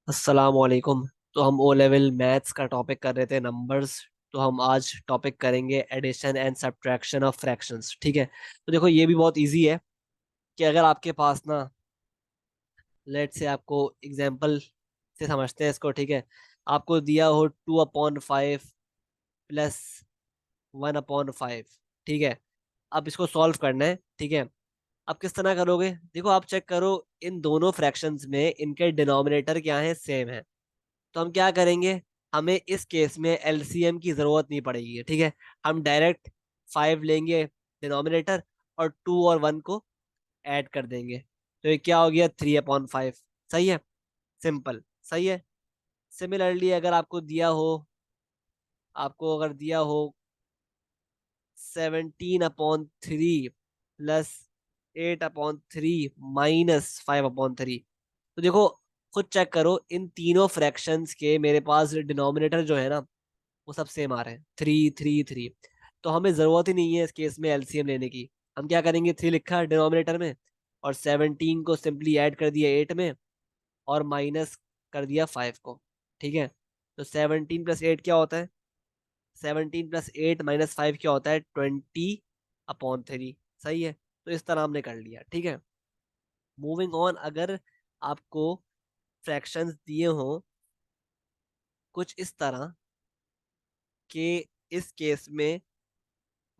अस्सलाम वालेकुम। तो हम ओ लेवल मैथ्स का टॉपिक कर रहे थे, नंबर्स। तो हम आज टॉपिक करेंगे addition and subtraction of fractions. ठीक है, तो देखो ये भी बहुत इजी है कि अगर आपके पास ना, लेट से आपको एग्जांपल से समझते हैं इसको। ठीक है, आपको दिया हो 2/5 प्लस 1/5। ठीक है, अब इसको सॉल्व करना है। ठीक है, अब किस तरह करोगे? देखो आप चेक करो, इन दोनों फ्रैक्शंस में इनके डिनोमिनेटर क्या है, सेम है। तो हम क्या करेंगे, हमें इस केस में एलसीएम की जरूरत नहीं पड़ेगी। ठीक है, हम डायरेक्ट 5 लेंगे डिनोमिनेटर, और 2 और 1 को ऐड कर देंगे। तो ये क्या हो गया, 3/5। सही है, सिंपल। सही है। सिमिलरली अगर आपको अगर दिया हो 17/3 प्लस 8/3 माइनस 5/3। तो देखो, खुद चेक करो, इन तीनों फ्रैक्शंस के मेरे पास डिनोमिनेटर जो है ना, वो सब सेम आ रहे हैं, 3 3 3। तो हमें जरूरत ही नहीं है इस केस में एलसीएम लेने की। हम क्या करेंगे, 3 लिखा डिनोमिनेटर में, और 17 को सिंपली ऐड कर दिया 8 में, और माइनस कर दिया 5 को। ठीक है, तो 17 + 8 क्या होता है, 17 + 8 - 5 क्या होता है, 20/3। सही है, तो इस तरह हमने कर लिया। ठीक है, मूविंग ऑन। अगर आपको फ्रैक्शंस दिए हों कुछ इस तरह के, इस केस में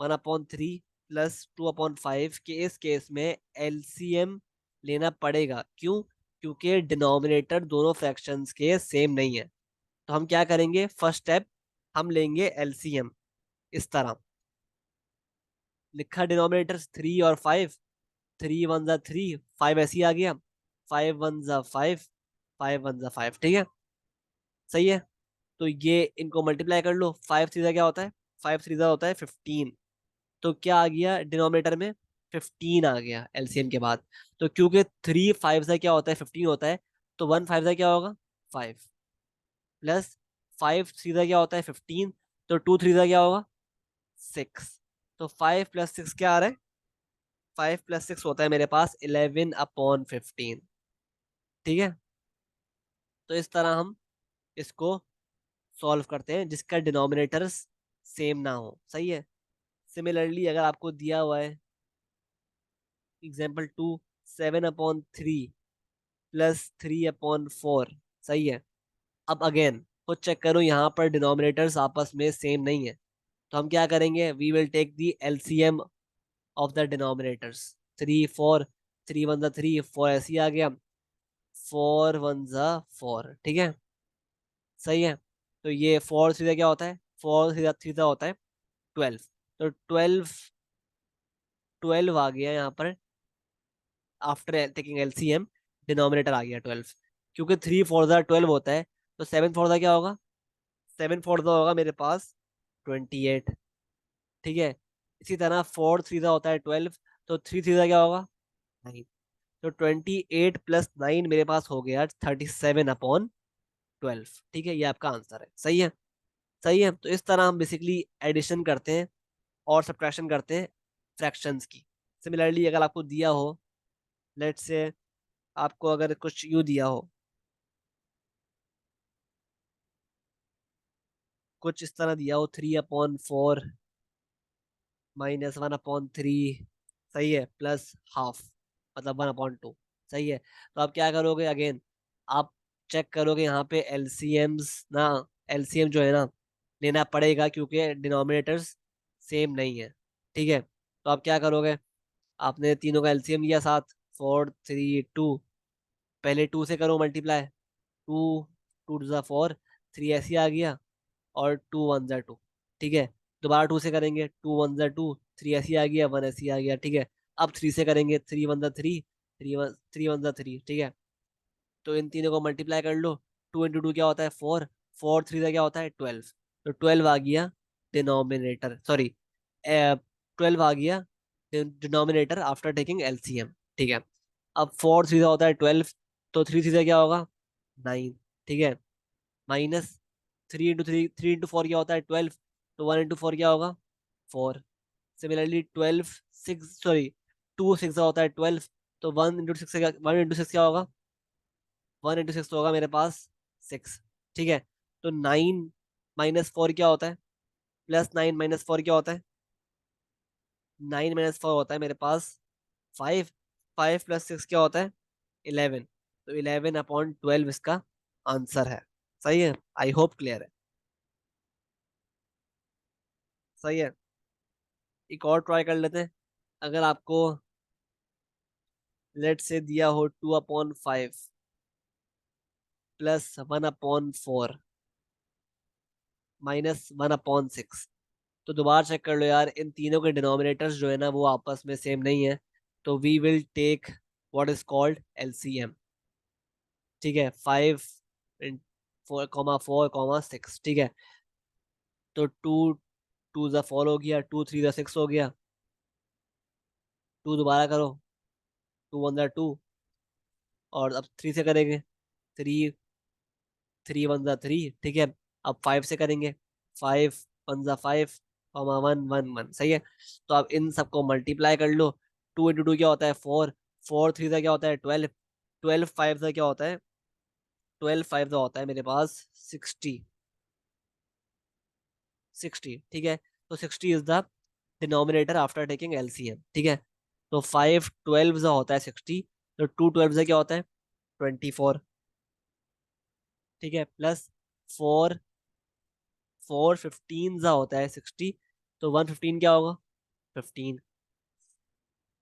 1/3 प्लस 2/5 के इस केस में एलसीएम लेना पड़ेगा। क्यों? क्योंकि डिनोमिनेटर दोनों फ्रैक्शंस के सेम नहीं है। तो हम क्या करेंगे, फर्स्ट स्टेप, हम लेंगे एलसीएम। इस तरह लिखा डिनोमिनेटर 3 और 5, 3 × 1 = 3, 5 ऐसे ही आ गया, 5 × 1 = 5, 5 × 1 = 5। ठीक है, सही है। तो ये इनको मल्टीप्लाई कर लो, 5 × 3 क्या होता है, 5 × 3 होता है 15। तो क्या आ गया डिनोमिनेटर में, 15 आ गया एलसीएम के बाद। तो क्योंकि 3 5 से क्या होता है, 15 होता है, तो 1 5 से क्या होगा, 5, प्लस 5 3 से क्या होता है, 15। तो 2 3 से क्या होगा, 6। तो 5 + 6 क्या आ रहा है, 5 + 6 होता है मेरे पास 11/15। ठीक है, तो इस तरह हम इसको सॉल्व करते हैं जिसका डिनोमिनेटर्स सेम ना हो। सही है। सिमिलरली अगर आपको दिया हुआ है एग्जाम्पल 2, 7/3 प्लस 3/4। सही है। अब अगेन खुद चेक करो, यहाँ पर डिनोमिनेटर्स आपस में सेम नहीं है। तो हम क्या करेंगे, we will take the LCM of the denominators. 3 4, 3 × 1 = 3, 4 ऐसे ही आ गया, 4 × 1 = 4। ठीक है, सही है। तो ये 4 सीधा क्या होता है, 4 सीधा सीधा होता है 12। तो 12 आ गया यहाँ पर, आफ्टर टेकिंग एलसीएम डिनोमिनेटर आ गया 12। क्योंकि 3 4 = 12 होता है, तो 7 4 क्या होगा, 7 4 होगा मेरे पास 28। ठीक है, इसी तरह 4 3 होता है 12, तो 3 3 क्या होगा, 9। तो 28 + 9 मेरे पास हो गया 37/12। ठीक है, ये आपका आंसर है। सही है। सही है, तो इस तरह हम बेसिकली एडिशन करते हैं और सब्ट्रैक्शन करते हैं फ्रैक्शंस की। सिमिलरली अगर आपको दिया हो, लेट से आपको अगर कुछ यूं दिया हो, कुछ इस तरह दिया हो, 3/4 -1/3। सही है, प्लस हाफ, मतलब 1/2। सही है। तो आप क्या करोगे, अगेन आप चेक करोगे यहाँ पे एलसीएम्स ना, एलसीएम जो है ना, लेना पड़ेगा क्योंकि डिनोमिनेटर्स सेम नहीं है। ठीक है, तो आप क्या करोगे, आपने तीनों का एलसीएम लिया साथ, 4 3 2। पहले 2 से करो मल्टीप्लाई, 2 2 * 4, 3 ऐसे ही आ गया, और 2 1 = 2। ठीक है, दोबारा 2 से करेंगे, 2 1 = 2, 3 ऐसे ही आ गया, 1 ऐसे ही आ गया। ठीक है, अब 3 से करेंगे, 3 1 = 3, 3 1 = 3। ठीक है, तो इन तीनों को मल्टीप्लाई कर लो, 2 × 2 क्या होता है, 4, 4 3 क्या होता है, 12। तो 12 आ गया डिनोमिनेटर, सॉरी 12 आ गया डिनोमिनेटर आफ्टर टेकिंग एलसीएम। ठीक है, अब 4 3 होता है 12, तो 3 3 क्या होगा, 9। ठीक है, माइनस 3 × 4 क्या होता है, 12। तो 1 × 4 क्या होगा, 4। सिमिलरली 12 6, सॉरी 2 6 होता है 12। तो 1 × 6 क्या, 1 × 6 क्या होगा, 1 × 6 होगा मेरे पास 6। ठीक है, तो 9 - 4 क्या होता है? +9 - 4 क्या होता है? 9 - 4 होता है मेरे पास 5। 5 + 6 क्या होता है? 11। तो 11/12 इसका आंसर है। सही है, आई होप क्लियर है। सही है, एक और ट्राई कर लेते हैं। अगर आपको लेट से दिया हो 2/5 +1/4 -1/6, तो दोबारा चेक कर लो यार, इन तीनों के डिनोमिनेटर्स जो है ना वो आपस में सेम नहीं है। तो we will take what is called LCM. ठीक है, 5 4,4,6। ठीक है, तो 2 2 ज़ा 4 हो गया, 2 3 ज़ा 6 हो गया। 2 दोबारा करो, 2 1 ज़ा 2। और अब 3 से करेंगे, 3 3 1 ज़ा 3। ठीक है, अब 5 से करेंगे, 5 1 ज़ा 5, 1 1 1। सही है, तो अब इन सबको मल्टीप्लाई कर लो। 2 × 2 क्या होता है? 4। 4 3 ज़ा क्या होता है? 12। 12 5 ज़ा क्या होता है? 12 5 ज़ा होता है मेरे पास 60। 60। ठीक है, तो 60 is the denominator after taking LCM. ठीक है, तो 5 12 ज़ा होता है 60। तो 2 12 ज़ा क्या होता है? 24। ठीक है, प्लस 4 4 15 ज़ा होता है 60। तो 115 क्या होगा? 15।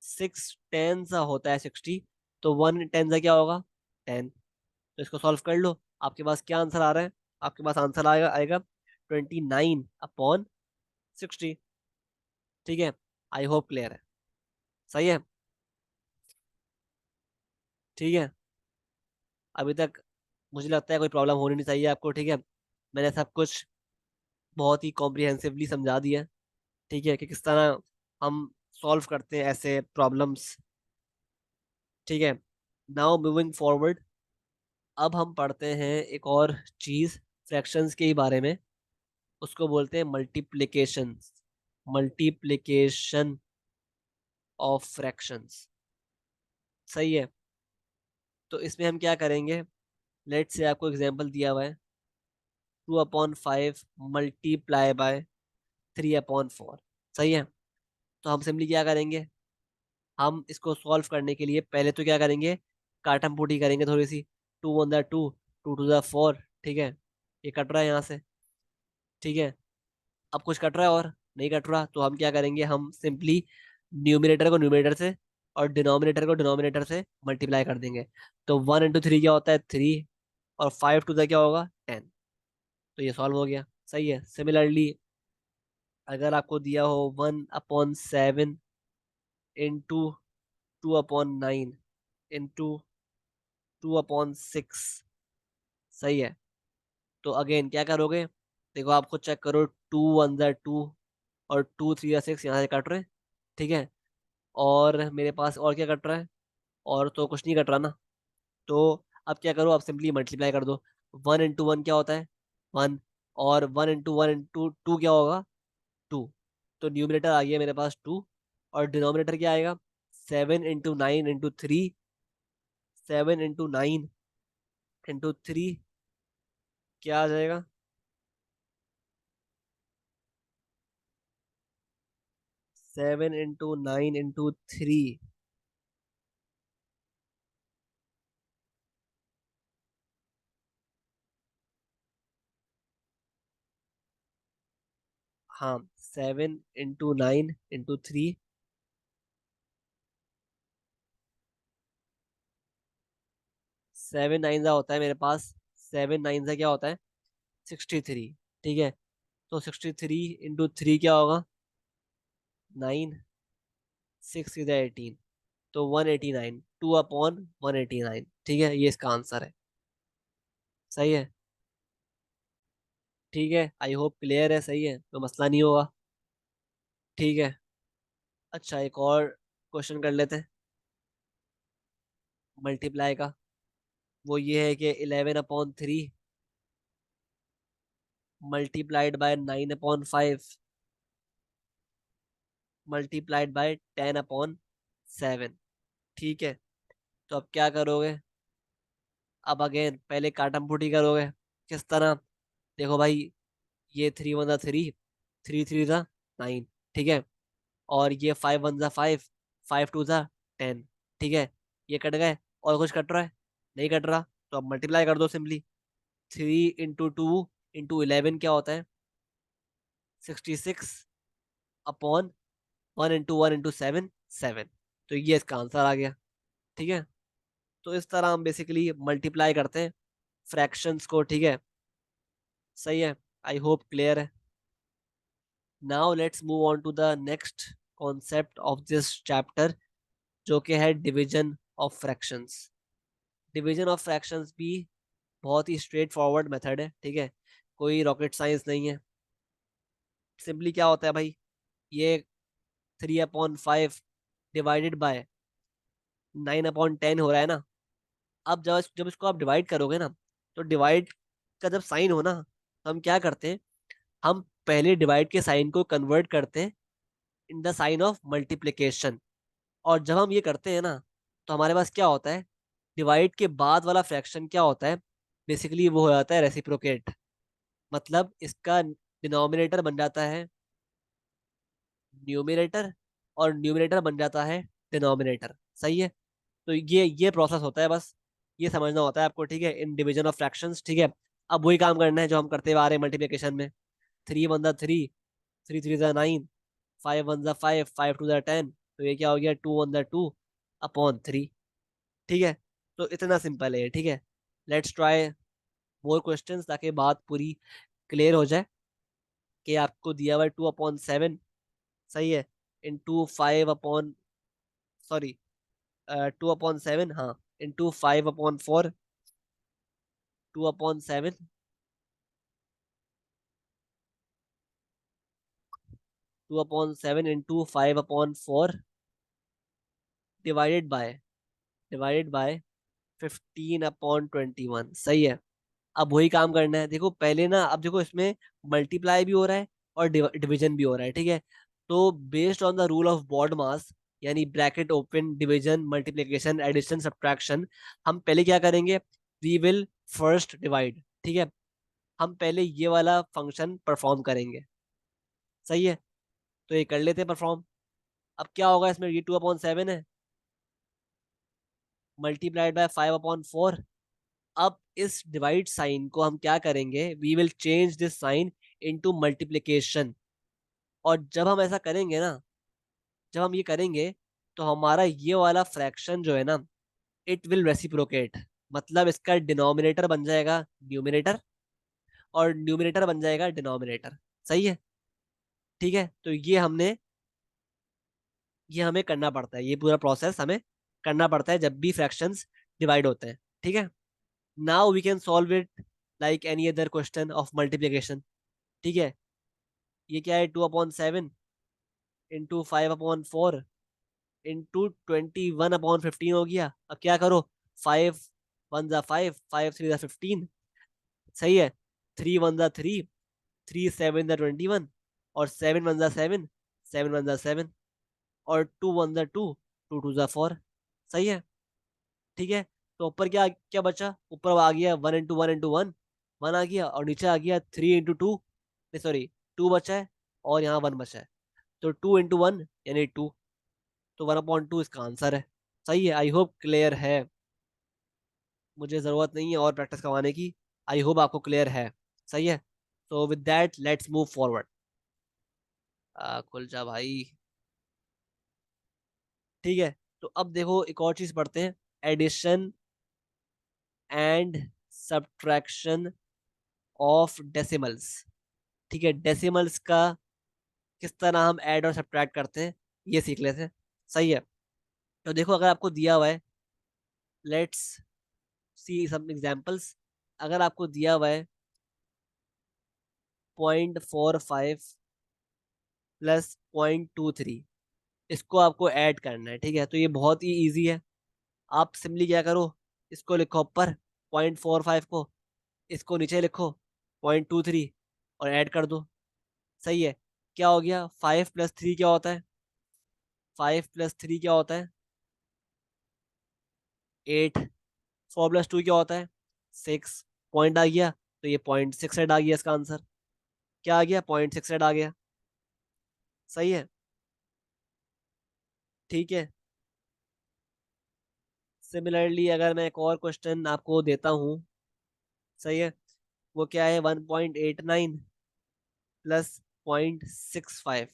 6 10 ज़ा होता है 60। तो 1 10 ज़ा क्या होगा? 10। तो इसको सॉल्व कर लो, आपके पास क्या आंसर आ रहा है? आपके पास आंसर आएगा आएगा 29/60। ठीक है, आई होप क्लियर है। सही है। ठीक है, अभी तक मुझे लगता है कोई प्रॉब्लम होनी नहीं चाहिए आपको। ठीक है, मैंने सब कुछ बहुत ही कॉम्प्रिहेंसिवली समझा दिया। ठीक है, कि किस तरह हम सॉल्व करते हैं ऐसे प्रॉब्लम्स। ठीक है, नाउ मूविंग फॉरवर्ड, अब हम पढ़ते हैं एक और चीज फ्रैक्शंस के ही बारे में। उसको बोलते हैं मल्टीप्लिकेशन। Multiplication of fractions. सही है, तो इसमें हम क्या करेंगे? लेट से आपको एग्जांपल दिया हुआ है, 2/5 मल्टीप्लाई बाय 3/4। सही है, तो हम सिंपली क्या करेंगे? हम इसको सॉल्व करने के लिए पहले तो क्या करेंगे? काटम पुटी करेंगे थोड़ी सी। 2 1 ज़ा 2, 2 2 ज़ा 4। ठीक है, ये कट रहा है यहाँ से। ठीक है, अब कुछ कट रहा है और नहीं कट रहा, तो हम क्या करेंगे? हम सिंपली न्यूमिनेटर को न्यूमिनेटर से और डिनोमिनेटर को डिनोमिनेटर से मल्टीप्लाई कर देंगे। तो 1 × 3 क्या होता है? 3। और 5 2 ज़ा क्या होगा? 10। तो ये सॉल्व हो गया। सही है, सिमिलरली अगर आपको दिया हो 1/7 इंटू 2/9 इंटू 2/6। सही है, तो अगेन क्या करोगे? देखो, आप खुद चेक करो, 2 1 ज़ा 2 और 2 3 ज़ा 6 यहाँ से कट रहे हैं। ठीक है, और मेरे पास और क्या कट रहा है? और तो कुछ नहीं कट रहा ना। तो अब क्या करो? आप सिंपली मल्टीप्लाई कर दो। 1 × 1 क्या होता है? 1। और 1 × 1 × 2 क्या होगा? 2। तो न्यूमिनेटर आ गया मेरे पास 2। और डिनोमिनेटर क्या आएगा? 7 × 9 × 3। 7 × 9 × 3 क्या आ जाएगा? 7 × 9 × 3। हाँ, 7 × 9 × 3। 7 9 होता है मेरे पास। 7 9 क्या होता है? 63। ठीक है, तो 63 × 3 क्या होगा? 9। 6 × 18, तो 189। 2/189। ठीक है, ये इसका आंसर है। सही है। ठीक है, आई होप क्लियर है। सही है, तो मसला नहीं होगा। ठीक है, अच्छा एक और क्वेश्चन कर लेते हैं मल्टीप्लाई का। वो ये है कि 11/3 मल्टीप्लाइड बाय 9/5 मल्टीप्लाइड बाय 10/7। ठीक है, तो अब क्या करोगे? अब अगेन पहले काटम पुटी करोगे। किस तरह? देखो भाई, ये 3 1 3, 3 3 9, ठीक है। और ये 5 1 5, 5 2 10, ठीक है। ये कट गए, और कुछ कट रहा है? नहीं कट रहा। तो अब मल्टीप्लाई कर दो सिंपली। 3 × 2 × 11 क्या होता है? 66 अपॉन 1 × 1 × 7, 7। तो ये इसका आंसर आ गया, ठीक है। तो इस तरह हम बेसिकली मल्टीप्लाई करते हैं फ्रैक्शंस को, ठीक है। सही है। आई होप क्लियर है। Now let's move on to the next concept of this chapter, जो कि है division of fractions. Division of fractions भी बहुत ही स्ट्रेट फॉरवर्ड मेथड है, ठीक है। कोई रॉकेट साइंस नहीं है। सिंपली क्या होता है भाई, ये 3/5 डिवाइडेड बाय 9/10 हो रहा है ना। अब जब जब इसको आप डिवाइड करोगे ना, तो डिवाइड का जब साइन हो ना, तो हम क्या करते हैं, हम पहले डिवाइड के साइन को कन्वर्ट करते हैं in the sign of multiplication. और जब हम ये करते हैं ना, तो हमारे पास क्या होता है, डिवाइड के बाद वाला फ्रैक्शन क्या होता है, बेसिकली वो हो जाता है रेसिप्रोकेट। मतलब इसका डिनोमिनेटर बन जाता है न्यूमिनेटर, और न्यूमिनेटर बन जाता है डिनोमिनेटर। सही है। तो ये प्रोसेस होता है बस। ये समझना होता है आपको, ठीक है, इन डिवीजन ऑफ फ्रैक्शंस, ठीक है। अब वही काम करना है जो हम करते हुए आ रहे हैं मल्टीप्लिकेशन में। 3 1 3, 3 3 9, 5 1 5, 5 2 10। तो ये क्या हो गया, 2 1 2 अपॉन 3, ठीक है। तो इतना सिंपल है, ठीक है। लेट्स ट्राई मोर क्वेश्चंस ताकि बात पूरी क्लियर हो जाए। कि आपको दिया हुआ है 2/7, सही है, इंटू 5 अपॉन, सॉरी, 2/7, हाँ, इंटू 5/4, 2/7, 2/7 इंटू 5/4, डिवाइडेड बाय 15/21। सही है। अब वही काम करना है। देखो पहले ना, अब देखो इसमें मल्टीप्लाई भी हो रहा है और डिवीजन भी हो रहा है, ठीक है। तो based on the rule of BODMAS, यानी bracket open, division, multiplication, addition, subtraction, हम पहले क्या करेंगे, वी विल फर्स्ट डिवाइड, ठीक है। हम पहले ये वाला फंक्शन परफॉर्म करेंगे। सही है। तो ये कर लेते हैं परफॉर्म। अब क्या होगा इसमें, ये 2/7 है, मल्टीप्लाइड बाय 5/4। अब इस डिवाइड साइन को हम क्या करेंगे, we will change this sign into multiplication. और जब हम ऐसा करेंगे ना, जब हम ये करेंगे, तो हमारा ये वाला फ्रैक्शन जो है ना, इट विल रेसिप्रोकेट। मतलब इसका डिनोमिनेटर बन जाएगा न्यूमिनेटर, और न्यूमिनेटर बन जाएगा डिनोमिनेटर। सही है। ठीक है। तो ये हमें करना पड़ता है, ये पूरा प्रोसेस हमें करना पड़ता है जब भी फ्रैक्शंस डिवाइड होते हैं, ठीक है। Now we can solve it like any other question of multiplication. ठीक है। ये क्या है, 2/7 इंटू 5/4 इंटू 21/15 हो गया। अब क्या करो, 5 1 5, 5 3 15। सही है। 3 1 3, 3 7 21, और 7 1 7, 7 1 7, और 2 1 2, 2 2 4। सही है। ठीक है। तो ऊपर क्या क्या बचा, ऊपर आ गया 1 × 1 × 1, 1 आ गया, और नीचे आ गया 3 × 2, सॉरी, 2 बचा है, और यहाँ 1 बचा है। तो 2 × 1 यानी 2। तो 1/2 इसका आंसर है। सही है। आई होप क्लियर है। मुझे ज़रूरत नहीं है और प्रैक्टिस करवाने की। आई होप आपको क्लियर है। सही है। तो with that let's move forward. खुल जा भाई। ठीक है। तो अब देखो एक और चीज़ पढ़ते हैं, addition and subtraction of decimals. ठीक है। डेसिमल्स का किस तरह हम ऐड और सब्ट्रैक्ट करते हैं, ये सीख लेते हैं। सही है। तो देखो अगर आपको दिया हुआ है, लेट्स सी सम एग्जांपल्स। अगर आपको दिया हुआ है 0.45 प्लस 0.23, इसको आपको ऐड करना है, ठीक है। तो ये बहुत ही ईजी है। आप सिंपली क्या करो, इसको लिखो ऊपर 0.45 को, इसको नीचे लिखो 0.23, और ऐड कर दो। सही है। क्या हो गया, 5 + 3 क्या होता है, 5 + 3 क्या होता है, 8। 4 + 2 क्या होता है, 6। पॉइंट आ गया। तो ये 0.68 आ गया इसका आंसर। क्या आ गया? 0.68 आ गया। सही है। ठीक है। सिमिलरली अगर मैं एक और क्वेश्चन आपको देता हूँ, सही है, वो क्या है, 1.89 प्लस 0.65।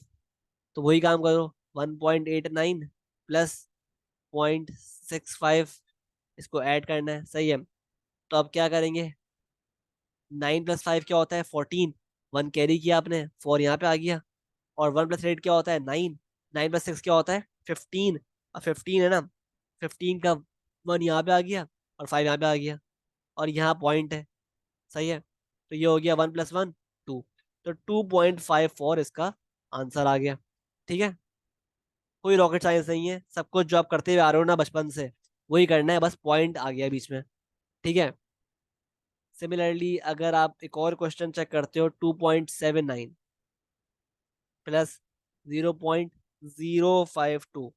तो वही काम करो, 1.89 प्लस 0.65, इसको ऐड करना है, सही है। तो अब क्या करेंगे, 9 प्लस 5 क्या होता है, 14। 1 कैरी किया आपने, 4 यहाँ पे आ गया। और 1 प्लस 8 क्या होता है, 9। 9 प्लस 6 क्या होता है, 15। और 15 है ना, 15 का 1 यहाँ पे आ गया और 5 यहाँ पे आ गया, और यहाँ पॉइंट है। सही है। तो ये हो गया 1 प्लस 1, 2। तो 2.54 इसका आंसर आ गया। ठीक है। कोई रॉकेट साइंस नहीं है, सब कुछ जो आप करते हुए आ रहे हो ना बचपन से, वही करना है, बस पॉइंट आ गया बीच में। ठीक है। सिमिलरली अगर आप एक और क्वेश्चन चेक करते हो, 2.79 प्लस 0.052,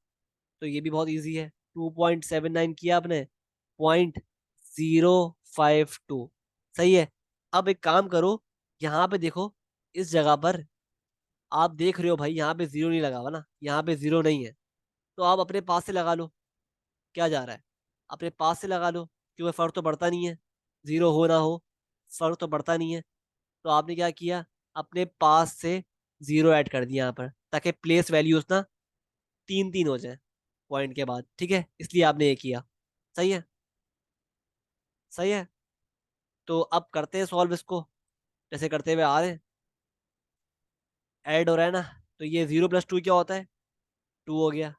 तो ये भी बहुत इजी है। 2.79 किया आपने, 0.052। सही है। अब एक काम करो, यहाँ पे देखो, इस जगह पर आप देख रहे हो भाई, यहाँ पे जीरो नहीं लगा हुआ ना, यहाँ पे जीरो नहीं है। तो आप अपने पास से लगा लो, क्या जा रहा है, अपने पास से लगा लो, क्योंकि फर्क तो पड़ता नहीं है, जीरो हो ना हो, फर्क तो पड़ता नहीं है। तो आपने क्या किया, अपने पास से जीरो ऐड कर दिया यहाँ पर, ताकि प्लेस वैल्यूज ना 3 3 हो जाए पॉइंट के बाद। ठीक है, इसलिए आपने ये किया। सही है। सही है। तो अब करते हैं सॉल्व इसको, जैसे करते हुए आ रहे हैं। ऐड हो रहा है ना, तो ये 0 प्लस 2 क्या होता है, 2 हो गया।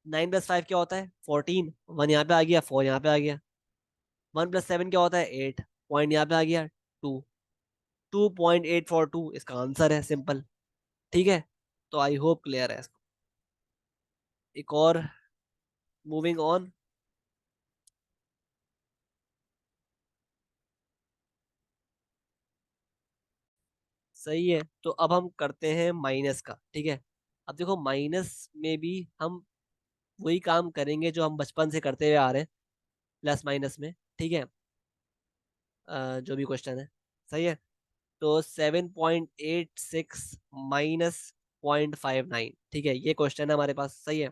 9 प्लस 5 क्या होता है, 14। 1 यहाँ पे आ गया, 4 यहाँ पे आ गया। 1 प्लस 7 क्या होता है, 8। पॉइंट यहाँ पे आ गया, 2। 2.842 इसका आंसर है, सिंपल। ठीक है। तो आई होप क्लियर है इसको। एक और, मूविंग ऑन। सही है। तो अब हम करते हैं माइनस का। ठीक है। अब देखो, माइनस में भी हम वही काम करेंगे जो हम बचपन से करते हुए आ रहे हैं, प्लस माइनस में। ठीक है। जो भी क्वेश्चन है। सही है। तो 7.86 माइनस 0.59, ठीक है, ये क्वेश्चन है हमारे पास। सही है।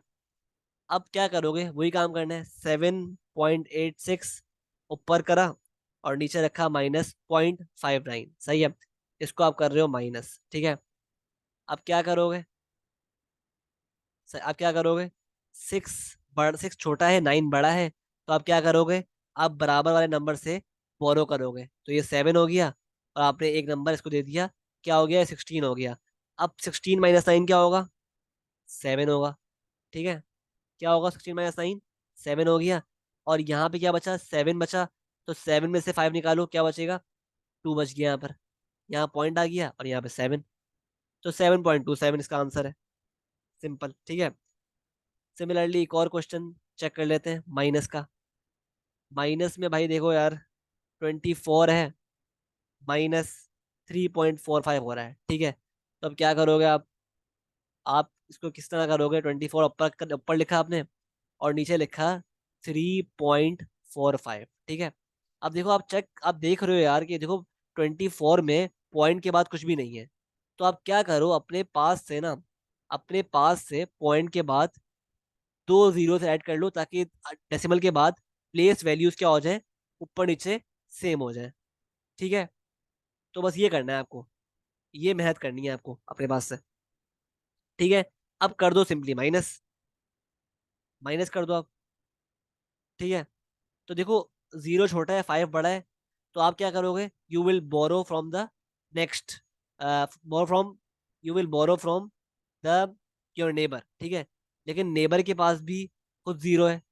अब क्या करोगे, वही काम करना है, 7.86 ऊपर करा और नीचे रखा -0.59। सही है। इसको आप कर रहे हो माइनस। ठीक है। अब क्या करोगे, आप क्या करोगे, 6 छोटा है, 9 बड़ा है, तो आप क्या करोगे, आप बराबर वाले नंबर से बोरो करोगे। तो ये 7 हो गया, और आपने एक नंबर इसको दे दिया, क्या हो गया, 16 हो गया। अब 16 - 9 क्या होगा, 7 होगा। ठीक है। क्या होगा, 16 - 9, 7 हो गया। और यहाँ पे क्या बचा, 7 बचा। तो 7 में से 5 निकालो, क्या बचेगा, 2 बच गया यहाँ पर। यहाँ पॉइंट आ गया और यहाँ पे 7। तो 7.27 इसका आंसर है, सिंपल। ठीक है। सिमिलरली एक और क्वेश्चन चेक कर लेते हैं माइनस का। माइनस में भाई देखो यार, 24 है, -3.45 हो रहा है। ठीक है। तो अब क्या करोगे आप इसको किस तरह करोगे, 24 ऊपर ऊपर लिखा आपने, और नीचे लिखा 3.45। ठीक है। अब देखो, आप देख रहे हो यार कि देखो, 24 में पॉइंट के बाद कुछ भी नहीं है। तो आप क्या करो, अपने पास से ना, अपने पास से पॉइंट के बाद 2 जीरो से ऐड कर लो, ताकि डेसिमल के बाद प्लेस वैल्यूज क्या हो जाए, ऊपर नीचे सेम हो जाए। ठीक है। तो बस ये करना है आपको, ये मेहनत करनी है आपको अपने पास से। ठीक है। अब कर दो सिंपली माइनस, माइनस कर दो आप। ठीक है। तो देखो, 0 छोटा है, 5 बड़ा है, तो आप क्या करोगे, you will borrow from the next, borrow from, you will borrow from the your neighbour. ठीक है। लेकिन नेबर के पास भी खुद 0 है,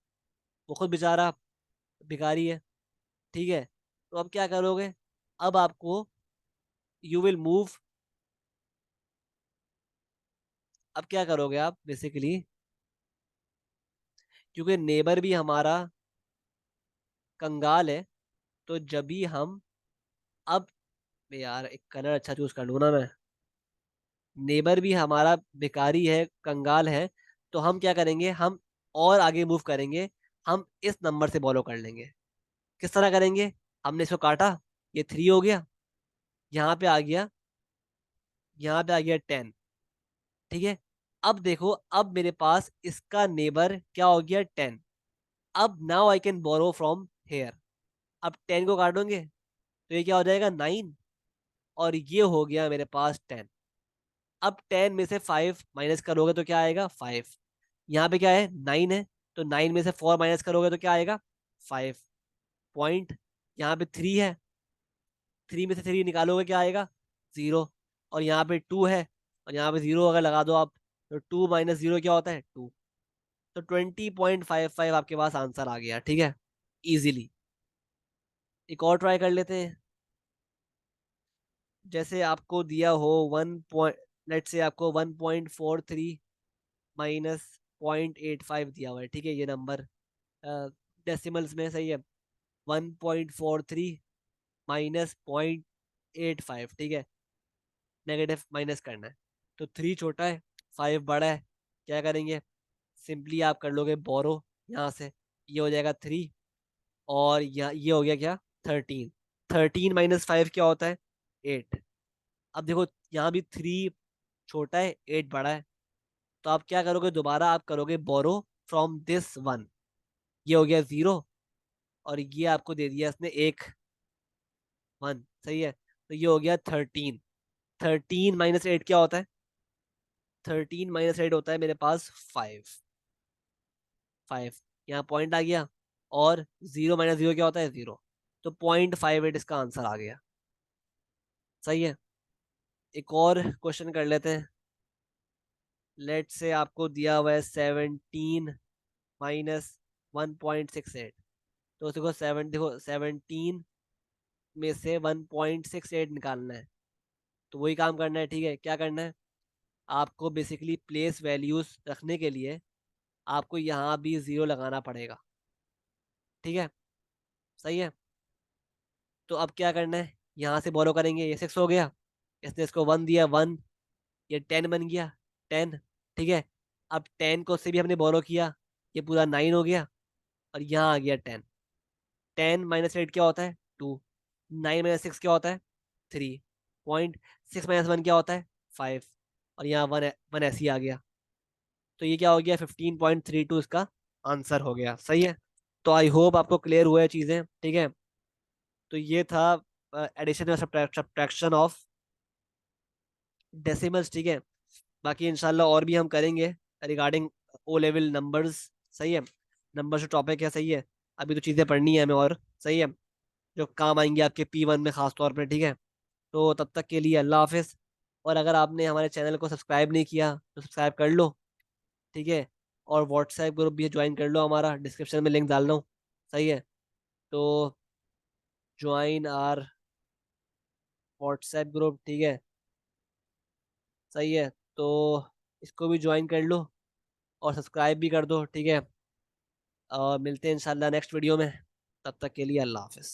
वो खुद बेचारा भिखारी है। ठीक है। तो अब क्या करोगे, अब आपको, यू विल मूव, अब क्या करोगे आप बेसिकली, क्योंकि नेबर भी हमारा कंगाल है, तो जब भी हम, अब यार एक कलर अच्छा चूज कर लूँ ना मैं, नेबर भी हमारा भिखारी है, कंगाल है, तो हम क्या करेंगे, हम और आगे मूव करेंगे, हम इस नंबर से फॉलो कर लेंगे। किस तरह करेंगे, हमने इसको काटा, ये 3 हो गया, यहाँ पे आ गया, यहाँ पे आ गया 10। ठीक है, अब देखो, अब मेरे पास इसका नेबर क्या हो गया, 10। अब now I can borrow from here. अब 10 को काटोगे तो ये क्या हो जाएगा, 9। और ये हो गया मेरे पास 10। अब 10 में से 5 माइनस करोगे तो क्या आएगा, 5। यहाँ पे क्या है, 9 है, तो 9 में से 4 माइनस करोगे तो क्या आएगा, 5 पॉइंट। यहाँ पे 3 है, 3 में से 3 निकालोगे क्या आएगा, 0। और यहाँ पे 2 है, और यहाँ पे 0 अगर लगा दो आप, तो 2 माइनस 0 क्या होता है, 2। तो 20.55 आपके पास आंसर आ गया, ठीक है, इजीली। एक और ट्राई कर लेते हैं। जैसे आपको दिया हो 1 लेट से आपको 1.43 माइनस 0.85 दिया हुआ है, ठीक है, ये नंबर डेसिमल्स में, सही है। 1.43 माइनस 0.85, ठीक है, नेगेटिव माइनस करना है। तो 3 छोटा है, 5 बड़ा है, क्या करेंगे, सिंपली आप कर लोगे बोरो यहाँ से, ये हो जाएगा 3। और यहाँ ये हो गया क्या, 13। 13 - 5 क्या होता है, 8। अब देखो, यहाँ भी 3 छोटा है, 8 बड़ा है, तो आप क्या करोगे, दोबारा आप करोगे बोरो फ्रॉम दिस वन। ये हो गया 0, और ये आपको दे दिया इसने एक 1, सही है, तो ये हो गया 13। 13 - 8 क्या होता है, 13 - 8 होता है मेरे पास 5। 5 यहाँ पॉइंट आ गया, और 0 - 0 क्या होता है, 0। तो 0.58 इसका आंसर आ गया, सही है। एक और क्वेश्चन कर लेते हैं। लेट से आपको दिया हुआ है 17 माइनस 1.68। तो देखो, देखो 17 में से 1.68 निकालना है। तो वही काम करना है, ठीक है, क्या करना है, आपको बेसिकली प्लेस वैल्यूज रखने के लिए आपको यहाँ भी 0 लगाना पड़ेगा, ठीक है, सही है। तो अब क्या करना है, यहाँ से बोरो करेंगे, ये 6 हो गया, इसने इसको 1 दिया, 1। ये 10 बन गया, 10, ठीक है। अब 10 को से भी हमने बोरो किया, ये पूरा 9 हो गया, और यहाँ आ गया 10। 10 - 8 क्या होता है, 2। 9 - 6 क्या होता है, 3 पॉइंट। 6 - 1 क्या होता है, 5। और यहाँ 1 ऐसे ही आ गया। तो ये क्या हो गया, 15.32 इसका आंसर हो गया, सही है। तो आई होप आपको क्लियर हुआ है चीज़ें, ठीक है। तो ये था एडिशन और सब्ट्रैक्शन ऑफ डेसिमल्स, ठीक है। बाकी इंशाल्लाह और भी हम करेंगे रिगार्डिंग ओ लेवल नंबर्स, सही है। नंबर जो टॉपिक है, सही है। अभी तो चीज़ें पढ़नी है हमें, और सही है, जो काम आएंगी आपके P1 में खास तौर पे, ठीक है। तो तब तक के लिए अल्लाह हाफिज़। और अगर आपने हमारे चैनल को सब्सक्राइब नहीं किया तो सब्सक्राइब कर लो, ठीक है। और व्हाट्सएप ग्रुप भी ज्वाइन कर लो, हमारा डिस्क्रिप्शन में लिंक डाल रहा हूँ, सही है। तो ज्वाइन आर व्हाट्सएप ग्रुप, ठीक है, सही है। तो इसको भी ज्वाइन कर लो, और सब्सक्राइब भी कर दो, ठीक है। और मिलते हैं इंशाल्लाह नेक्स्ट वीडियो में। तब तक के लिए अल्लाह हाफिज़।